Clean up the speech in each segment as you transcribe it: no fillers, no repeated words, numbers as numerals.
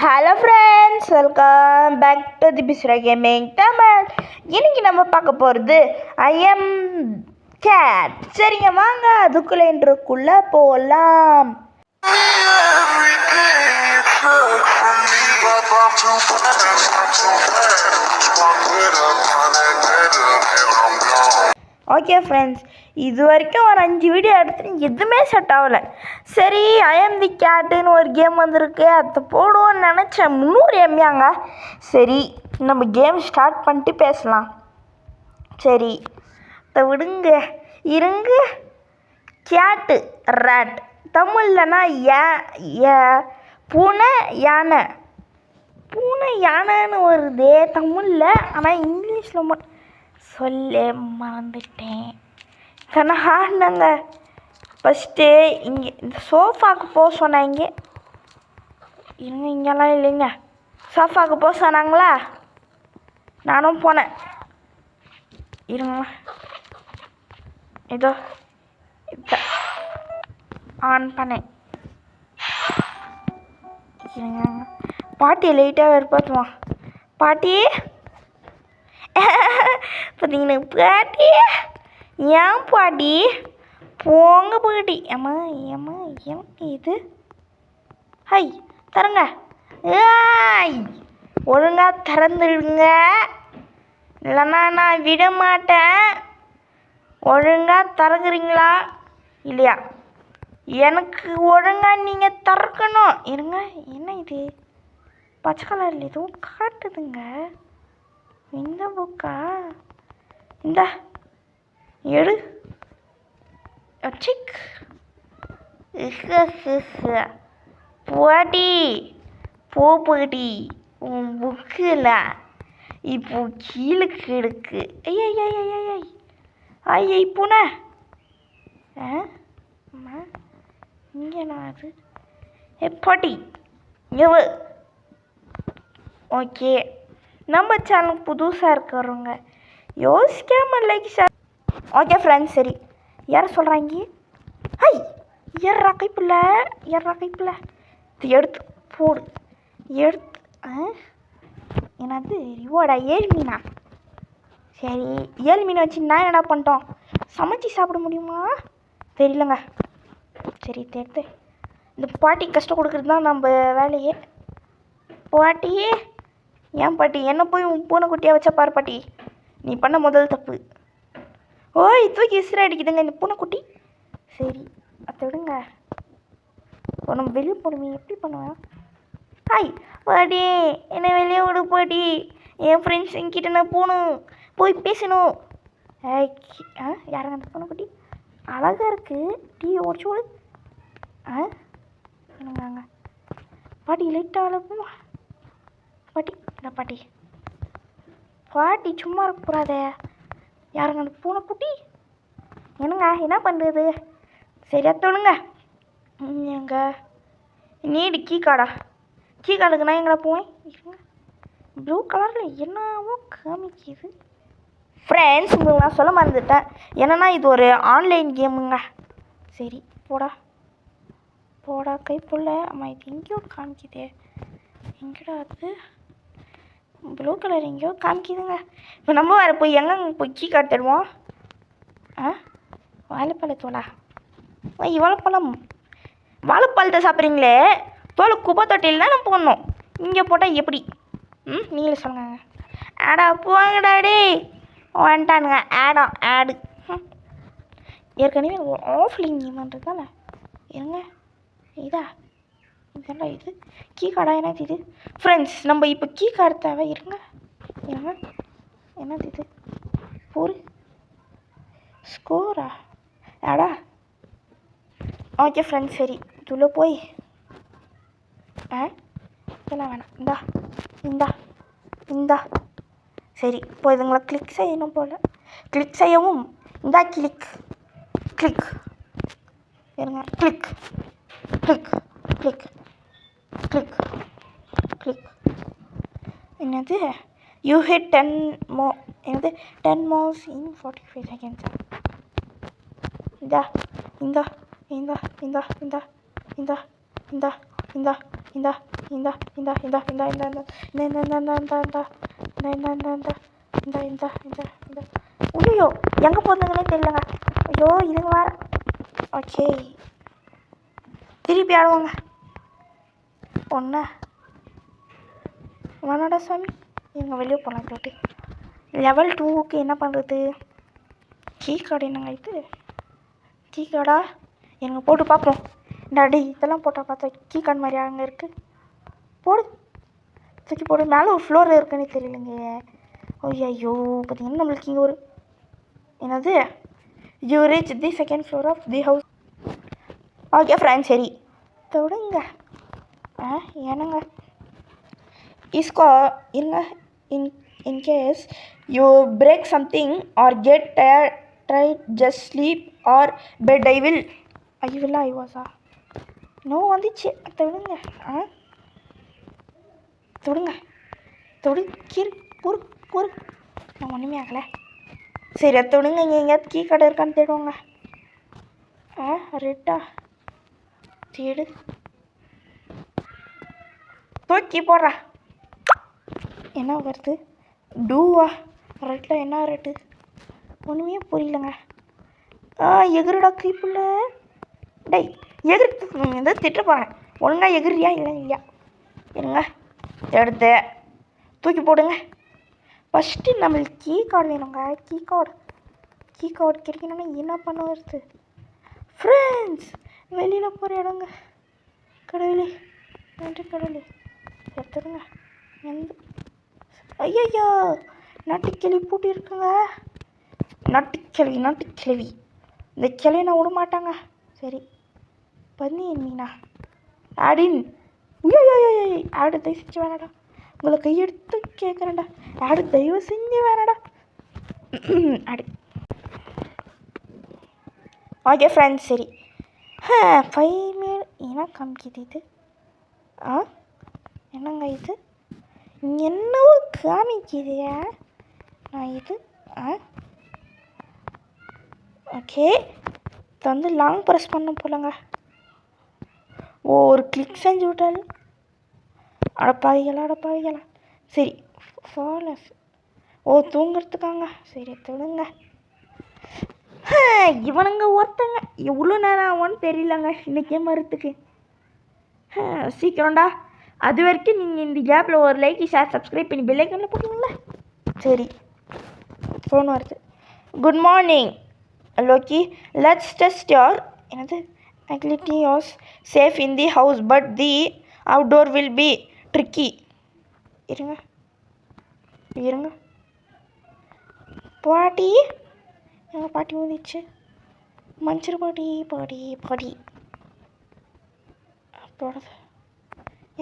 Hello friends, welcome back to the பிஸ்ரா gaming Tamil. இன்னைக்கு நம்ம பார்க்க போகிறது ஐ எம் கேட். சரிங்க, வாங்க அதுக்குள்ளே இன்ட்ரோக்குள்ளே போகலாம். ஓகே ஃப்ரெண்ட்ஸ், இது வரைக்கும் ஒரு 5 வீடியோ எடுத்து எதுவுமே செட் ஆகலை. சரி, ஐ எம் தி கேட்டுன்னு ஒரு கேம் வந்திருக்கு, அதை போடுவோன்னு நினச்சேன். 300 எம்மியாங்க. சரி, நம்ம கேம் ஸ்டார்ட் பண்ணிட்டு பேசலாம். சரி, இதை விடுங்க, இருங்க. கேட்டு ரேட் தமிழ்லனா பூனை யானை. பூனை யானைன்னு வருது தமிழில், ஆனால் இங்கிலீஷில் மட்டும் சொல்ல மறந்துட்டேன். ஆனாங்க ஃபஸ்ட்டு இங்கே இந்த சோஃபாவுக்கு போக சொன்னாங்க. இருங்க, இங்கெல்லாம் இல்லைங்க. சோஃபாவுக்கு போக சொன்னாங்களா, நானும் போனேன். இருங்க, இதோ இதை ஆன் பண்ணேன். இருங்க, பாட்டி லைட்டாக வெறுப்பாத்துவான். பாட்டி பார்த்தீங்கன்னா, பாட்டி ஏன் பாட்டி போங்க பாட்டி. ஏம்மா ஏம்மா எனக்கு இது ஹை தரங்க. ஏய், ஒழுங்காக திறந்துடுங்க, இல்லைன்னா நான் விட மாட்டேன். ஒழுங்காக திறக்குறீங்களா இல்லையா? எனக்கு ஒழுங்காக நீங்கள் திறக்கணும். இருங்க, என்ன இது பச்சை கலரில் எதுவும் காட்டுதுங்க. இந்த புக்கா? இந்த எடு சிக் போடி போடி உன் புக்கில் இப்போ கீழுக்கு இருக்கு. ஐயை ஐயை பூனை. அம்மா இங்கே நான் அது பாட்டி எவு. ஓகே, நம்ம சேனல் புதுசாக இருக்கிறவங்க யோசிக்காமல் லைக் ஷேர். ஓகே ஃப்ரெண்ட்ஸ், சரி, யார் சொல்கிறாங்க? ஹை, ஏறா கைப்பில்ல, இது எடுத்து போடு. எடுத்து என்னது ரிவார்டா? 7 மீனா? சரி, 7 மீன் வச்சு நான் என்னடா பண்ணிட்டோம்? சமைச்சி சாப்பிட முடியுமா தெரியலங்க. சரி, தேர்த்து இந்த பாட்டி கஷ்டம் கொடுக்குறது தான் நம்ம வேலையே. பாட்டி, ஏன் பாட்டி என்ன போய் உன் பூனைக்குட்டியாக வச்சா பாரு பாட்டி, நீ பண்ண முதல் தப்பு. ஓய், தூக்கி விசிற அடிக்குதுங்க இந்த பூனைக்குட்டி. சரி, அதை விடுங்க. நம்ம வெளியே போடுவேன், எப்படி பண்ணுவேன்? ஹாய் பாட்டி, என்னை வெளியே விடு பாட்டி. என் ஃப்ரெண்ட்ஸ் என்கிட்ட நான் போகணும், போய் பேசணும். யாருங்க அந்த பூனைக்குட்டி? அழகாக இருக்குது. டீ உடச்சு விடு. என்னங்க பாட்டி லைட்டாக அழகுமா பாட்டி? இந்த பாட்டி சும்மா இருக்கக்கூடாதே. யாருங்க அந்த பூனைக்குட்டி? என்னங்க என்ன பண்ணுறது? சரி, அத்தோணுங்க. எங்க நீடு கீ கார்டுக்கு நான் எங்கே போவேன்? இருங்க, ப்ளூ கலரில் என்னவோ காமிக்குது. ஃப்ரெண்ட்ஸ், உங்களுக்கு நான் சொல்ல மறந்துட்டேன், என்னென்னா இது ஒரு ஆன்லைன் கேமுங்க. சரி, போடா கைப்புள்ள. அம்மா, இது எங்கேயோ காமிக்குதே. எங்கடா அது? ப்ளூ கலர் எங்கேயோ காமிக்குதுங்க. இப்போ நம்ம வேறு போய் எங்கே போய் கீ கார்டு தருவோம்? வாழைப்பழத்தோலா? வாழைப்பழத்தை சாப்பிட்றீங்களே, தோலை குப்பை தொட்டியில் தான் நம்ம போடணும். இங்கே போட்டால் எப்படி? நீங்களே சொல்லுங்க. ஆடா போங்கடாடி வந்துட்டானுங்க. ஆடு ஏற்கனவே ஆஃப்லைன் கேம் பண்ணுறதால. இருங்க, இதெல்லாம் இது கீ கார்டா? என்னது இது? ஃப்ரெண்ட்ஸ், நம்ம இப்போ கீ கார்டு தேவை. இருங்க, என்னது இது? ஒரு ஸ்கோரா? ஆடா. ஓகே ஃப்ரெண்ட்ஸ், சரி, இதுள்ள போய் இதெல்லாம் வேணாம். இந்தா சரி, இப்போ இதுங்களை கிளிக் செய்யணும் போல். கிளிக் செய்யவும் இந்தா கிளிக் இருங்க. கிளிக் என்னது? யூ ஹிட் 10 என்னது 10 moves in 45 seconds. இந்தா இந்தா இந்தா இந்தா இந்தா இந்தா இந்தா இந்த இந்த இந்த இந்த இந்த இந்த இந்த இந்த இந்த இந்த இந்த இந்த ஐயோ எங்கே போகுதுங்கன்னே தெரியலங்க. ஐயோ இதுங்க வேறு. ஓகே திருப்பி ஆடுவாங்க. ஒன்று வேணாடா சாமி. இவங்க வெளியே போகலாம் போட்டு. லெவல் 2க்கு என்ன பண்ணுறது? கீ கார்டு என்னங்க இது? கீ கார்டா? எனக்கு போட்டு பார்ப்போம். டாடி இதெல்லாம் போட்டால் பார்த்தா கீ கார்டு மாதிரி அங்கே இருக்குது. போடு, தூக்கி போடு. மேலே ஒரு ஃப்ளோர் இருக்குன்னு தெரியலைங்க. ஐயோ பார்த்தீங்கன்னா நம்மளுக்கு இங்கே ஒரு என்னது you reach the second floor of the house. Okay friends சரி தொடுங்க. என்னங்க இஸ்கோ இருங்க. In case you break something or get tried just sleep or bed I was no வந்துச்சு. தொடுங்க. தொடுங்க தொடு கீர் பொறு பொறு. நான் ஒன்றுமே ஆகலை. சரி அதை தொடுங்க. இங்கே எங்கேயாவது கீ கடை இருக்கான்னு தேடுவாங்க. ரெட்டா தேடு. தூக்கி போடுறா. என்ன வருது? டூவா? ரெட்டில் என்ன ரெட்டு? ஒன்றுமே புரியலங்க. எகிருடா கீப்புள்ள. டேய் எகிரி இந்த திட்ட போகிறேன். ஒழுங்காக எகிரியா இல்லை இல்லையா? இருங்க எடுத்து தூக்கி போடுங்க. ஃபஸ்ட்டு நம்மளுக்கு கீ கார்டு வேணுங்க. கீ கார்டு கிடைக்கணும்னா என்ன பண்ண வருது? ஃப்ரெண்ட்ஸ் வெளியில் போகிற இடங்க. கடவுளே நன்றி கடவுளே. எடுத்துடுங்க. ஐயோ நாட்டுக்கிளவி பூட்டி இருக்குங்க. நாட்டுக்கிளவி இந்த கிளவி நான் விட மாட்டாங்க. சரி பண்ணி மீனா ஆடின். ஆடு தயவு செஞ்சு வேணாடா. உங்களை கையெடுத்து கேட்குறேன்டா. ஆடு தயவு செஞ்சு வேணாடா. ஆடு. ஓகே ஃப்ரெண்ட்ஸ் சரி 5 மினிட் என்ன காமிக்குது இது? என்னங்க இது? என்னவோ காமிக்குது. நான் இது ஓகே வந்து லாங் ப்ரெஸ் பண்ண போலங்க. ஒரு கிளிக் செஞ்சு விட்டால் அடப்பாவிகளா. சரி ஃபாலஸ். தூங்குறதுக்காங்க. சரி தொடுங்க. இவனுங்க ஒருத்தங்க எவ்வளோ நேரம் ஆகும்னு தெரியலங்க இன்றைக்கே மரத்துக்கு. சீக்கிரம்டா. அது வரைக்கும் நீங்கள் இந்த கேப்பில் ஒரு லைக் ஷேர் சப்ஸ்கிரைப் பண்ணி பெல்லைக்கனில் போட்டுங்களா? சரி ஃபோன் வருது. குட் மார்னிங் லோக்கி. லெட்ஸ் டெஸ்ட் யோர் என்னது agility was safe in the house but the outdoor will be tricky. இருங்க பாட்டி. எங்கள் பாட்டி ஊதிச்சு. மஞ்சள் பாடி போடுறது.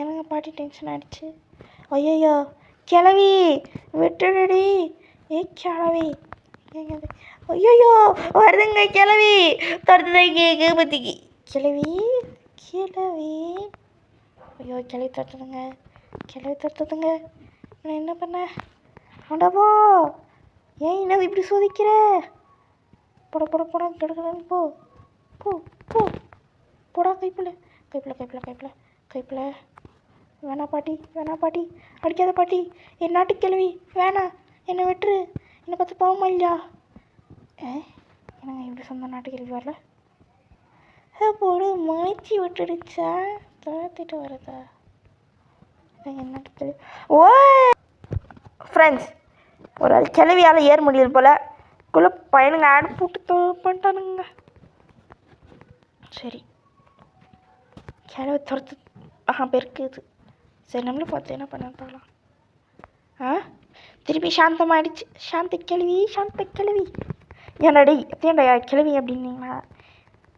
எனக்கு பாட்டி டென்ஷன் ஆகிடுச்சு. ஐயோ கிளவி விட்டுடுடி. கிளவி ஐயோ வருதுங்க கிளவி. துரத்துதைங்க பற்றிக்கு கிளவி. ஐயோ கிளவி துரத்துதுங்க. நான் என்ன பண்ணேன்? அடவோ ஏன் என்னது இப்படி சோதிக்கிற? போட கிடக்குறேன்னு போ போ போ போடா. கைப்பில் வேணா பாட்டி அடிக்காத பாட்டி. என் நாட்டு கிழவி வேணாம். என்னை விட்டுரு. என்னை பார்த்து பாவமா இல்லையா? என்னங்க இப்படி சொந்த நாட்டு கிழவி வரல? போடு மறைச்சி விட்டுடுச்சா? துரத்திட்டு வருதா என் நாட்டு கிழவி? ஃப்ரெண்ட்ஸ் ஒரு ஆள் கிழவியால் ஏற முடியல போல். பையனுங்க ஆடு போட்டு பண்ணிட்டானுங்க. சரி கிழவி துரத்து பெருக்குது. சரி நம்மளும் பார்த்து என்ன பண்ண பார்க்கலாம். திருப்பி சாந்தமாகிடுச்சு. சாந்த கிழவி என்னடா எத்தேண்டா கிழவி அப்படின்னீங்களா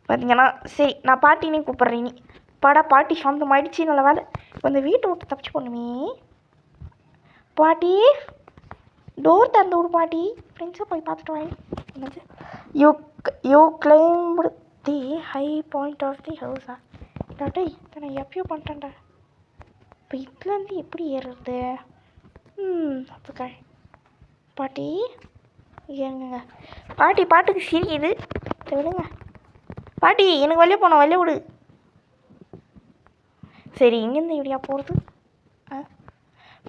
பார்த்தீங்கன்னா? சரி நான் பாட்டினே கூப்பிட்றேன். நீ பாட்டி சாந்தமாகிடுச்சு. நல்ல வேலை. இப்போ இந்த வீட்டை விட்டு தப்பிச்சு போகணுமே. பாட்டி டோர் திறந்து விடு பாட்டி. ஃப்ரெண்ட்ஸை போய் பார்த்துட்டு வாங்க. என்னது you climbed the high point of the ஹவுஸா? டாட்டே நான் எப்பயோ பண்ணிட்டேன்டா. இப்போ இதுலேருந்து எப்படி ஏறுறது? அதுக்காக பாட்டி ஏங்க பாட்டுக்கு சிரிக்குது. விடுங்க பாட்டி. எனக்கு வெளியே போனோம். வெளியே விடு. சரி இங்கேருந்து இப்படியா போகிறது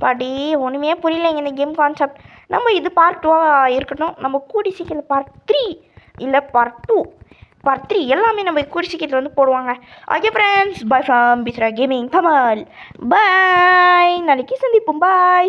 பாட்டி ஒன்றுமே புரியலைங்க இந்த கேம் கான்செப்ட். நம்ம இது பார்ட் 2 இருக்கட்டும். நம்ம கூடி சீக்கிரம் பார்ட் 3 இல்லை பார்ட் 2 பார்ட் 3 எல்லாமே நம்ம கூடி சீக்கிரத்தில் வந்து போடுவாங்க. ஓகே ஃப்ரெண்ட்ஸ், பை ஃப்ரம் பிஸ்ரா கேமிங் தமிழ். பாய், நாளைக்கு சந்திப்போம். பாய்.